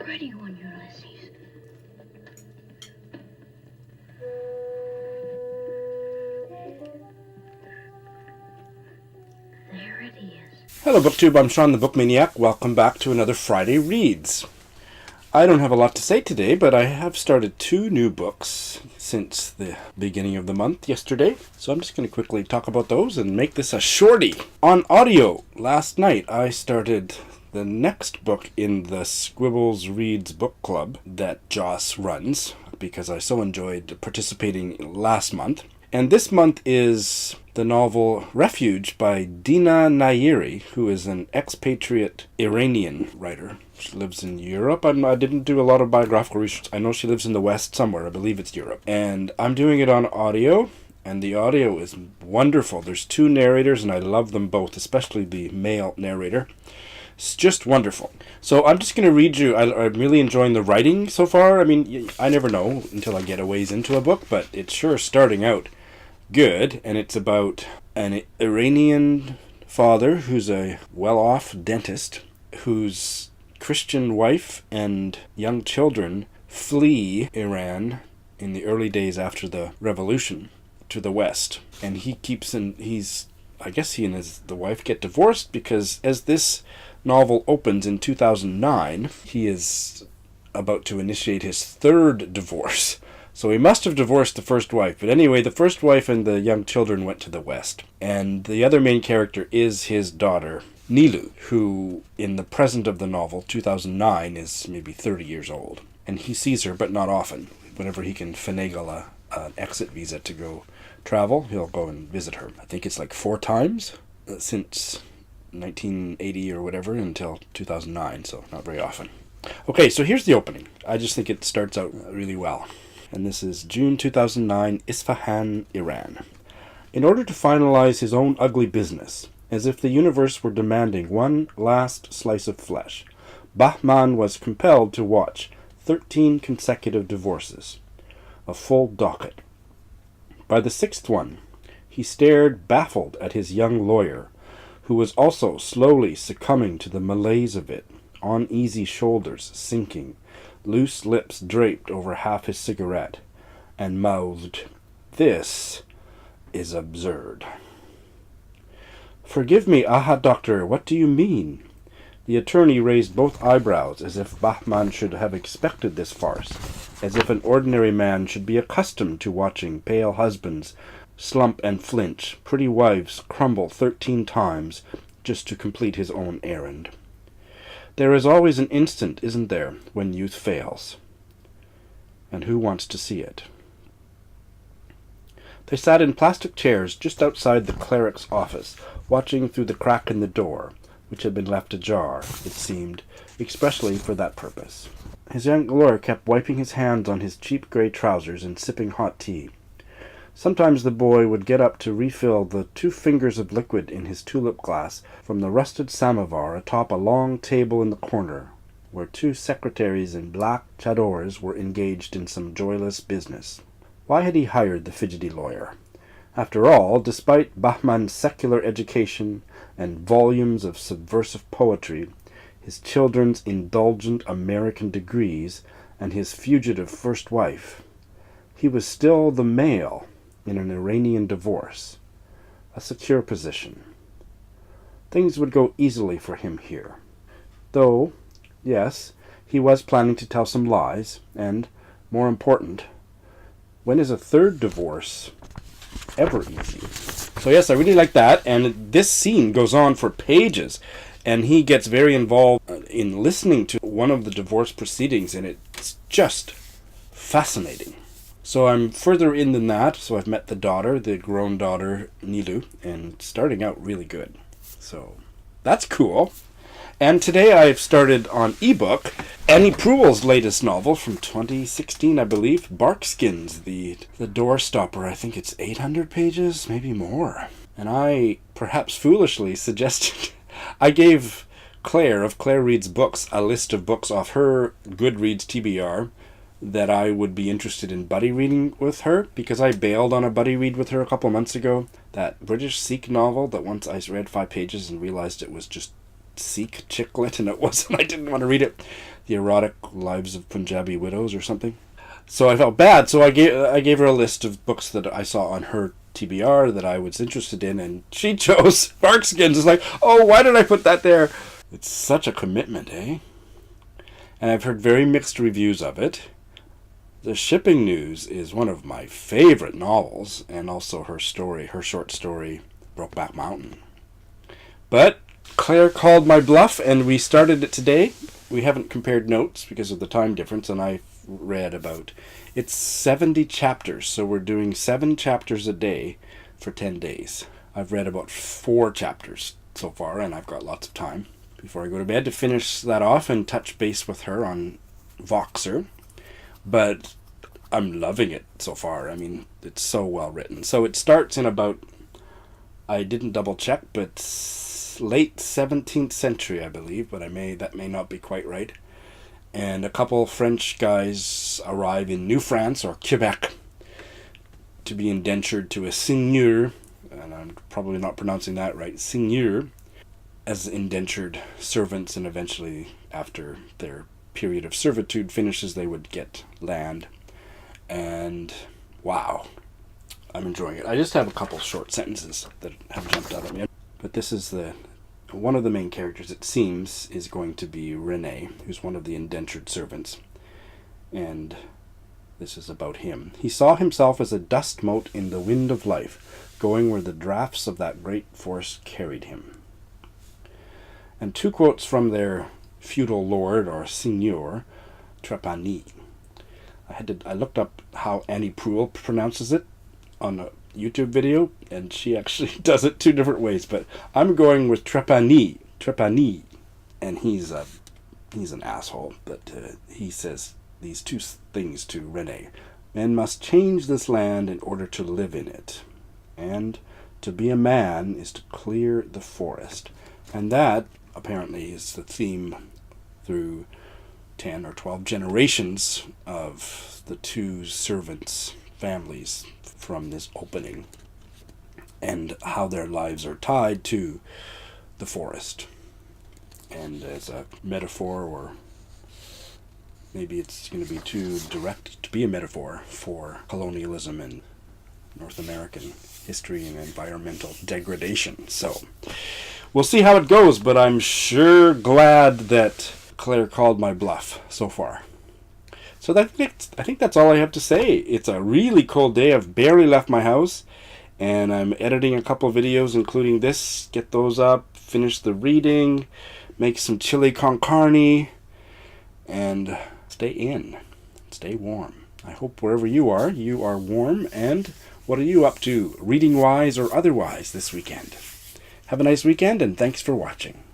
pretty one, Ulysses. There it is. Hello BookTube, I'm Sean the Book Maniac. Welcome back to another Friday Reads. I don't have a lot to say today, but I have started 2 new books since the beginning of the month yesterday. So I'm just going to quickly talk about those and make this a shorty. On audio, last night I started the next book in the Squibbles Reads book club that Joss runs, because I so enjoyed participating last month. And this month is the novel Refuge by Dina Nayeri, who is an expatriate Iranian writer. She lives in Europe. I didn't do a lot of biographical research. I know she lives in the West somewhere. I believe it's Europe. And I'm doing it on audio, and the audio is wonderful. There's 2 narrators, and I love them both, especially the male narrator. It's just wonderful. So I'm just going to read you. I'm really enjoying the writing so far. I mean, I never know until I get a ways into a book, but it's sure starting out good. And it's about an Iranian father who's a well-off dentist whose Christian wife and young children flee Iran in the early days after the revolution to the West. And I guess he and the wife get divorced, because as this novel opens in 2009, he is about to initiate his 3rd divorce. So he must have divorced the first wife. But anyway, the first wife and the young children went to the West. And the other main character is his daughter, Nilu, who in the present of the novel, 2009, is maybe 30 years old. And he sees her, but not often. Whenever he can finagle an exit visa to go travel, he'll go and visit her. I think it's like 4 times since 1980 or whatever until 2009, so not very often. Okay, so here's the opening. I just think it starts out really well. And this is June 2009, Isfahan, Iran. In order to finalize his own ugly business, as if the universe were demanding one last slice of flesh, Bahman was compelled to watch 13 consecutive divorces, a full docket. By the 6th one, he stared baffled at his young lawyer, who was also slowly succumbing to the malaise of it, uneasy shoulders sinking, loose lips draped over half his cigarette, and mouthed, "This is absurd." "Forgive me, doctor, what do you mean?" The attorney raised both eyebrows, as if Bahman should have expected this farce, as if an ordinary man should be accustomed to watching pale husbands slump and flinch, pretty wives crumble 13 times just to complete his own errand. There is always an instant, isn't there, when youth fails? And who wants to see it? They sat in plastic chairs just outside the cleric's office, watching through the crack in the door, which had been left ajar, it seemed, expressly for that purpose. His young lawyer kept wiping his hands on his cheap grey trousers and sipping hot tea. Sometimes the boy would get up to refill the 2 fingers of liquid in his tulip glass from the rusted samovar atop a long table in the corner, where 2 secretaries in black chadors were engaged in some joyless business. Why had he hired the fidgety lawyer? After all, despite Bahman's secular education and volumes of subversive poetry, his children's indulgent American degrees, and his fugitive first wife, he was still the male in an Iranian divorce, a secure position. Things would go easily for him here. Though, yes, he was planning to tell some lies, and, more important, when is a 3rd divorce ever easy? So yes, I really like that, and this scene goes on for pages, and he gets very involved in listening to one of the divorce proceedings, and it's just fascinating. So I'm further in than that, so I've met the daughter, the grown daughter, Nilu, and starting out really good. So that's cool. And today I've started on ebook Annie Proulx's latest novel from 2016, I believe, Barkskins, the doorstopper. I think it's 800 pages, maybe more. And I, perhaps foolishly, suggested... I gave Claire of Claire Reads Books a list of books off her Goodreads TBR that I would be interested in buddy reading with her, because I bailed on a buddy read with her a couple months ago. That British Sikh novel that once I read 5 pages and realized it was just Sikh chick lit, and it wasn't. I didn't want to read it. The Erotic Lives of Punjabi Widows or something. So I felt bad. So I gave her a list of books that I saw on her TBR that I was interested in, and she chose Barkskins. It's like, oh, why did I put that there? It's such a commitment, eh? And I've heard very mixed reviews of it. The Shipping News is one of my favorite novels, and also her short story, Brokeback Mountain. But Claire called my bluff, and we started it today. We haven't compared notes because of the time difference, and I read it's 70 chapters, so we're doing 7 chapters a day for 10 days. I've read about 4 chapters so far, and I've got lots of time before I go to bed to finish that off and touch base with her on Voxer. But I'm loving it so far. I mean, it's so well written. So it starts in about, I didn't double check, but late 17th century, I believe, but that may not be quite right. And a couple French guys arrive in New France, or Quebec, to be indentured to a seigneur, and I'm probably not pronouncing that right, seigneur, as indentured servants, and eventually, after their period of servitude finishes, they would get land. And wow, I'm enjoying it. I just have a couple short sentences that have jumped out at me. But this is one of the main characters, it seems, is going to be Rene, who's one of the indentured servants. And this is about him. He saw himself as a dust mote in the wind of life, going where the drafts of that great force carried him. And 2 quotes from their feudal lord, or seigneur, Trapani. I looked up how Annie Proulx pronounces it on a YouTube video, and she actually does it 2 different ways, but I'm going with Trapani, and he's an asshole, but he says these 2 things to Rene. Men must change this land in order to live in it, and to be a man is to clear the forest. And that apparently is the theme through 10 or 12 generations of the 2 servants' families from this opening, and how their lives are tied to the forest. And as a metaphor, or maybe it's going to be too direct to be a metaphor for colonialism and North American history and environmental degradation. So we'll see how it goes, but I'm sure glad that Claire called my bluff so far. So I think that's all I have to say. It's a really cold day. I've barely left my house, and I'm editing a couple videos, including this. Get those up, finish the reading, make some chili con carne, and stay warm. I hope wherever you are warm. And what are you up to, reading-wise or otherwise, this weekend? Have a nice weekend, and thanks for watching.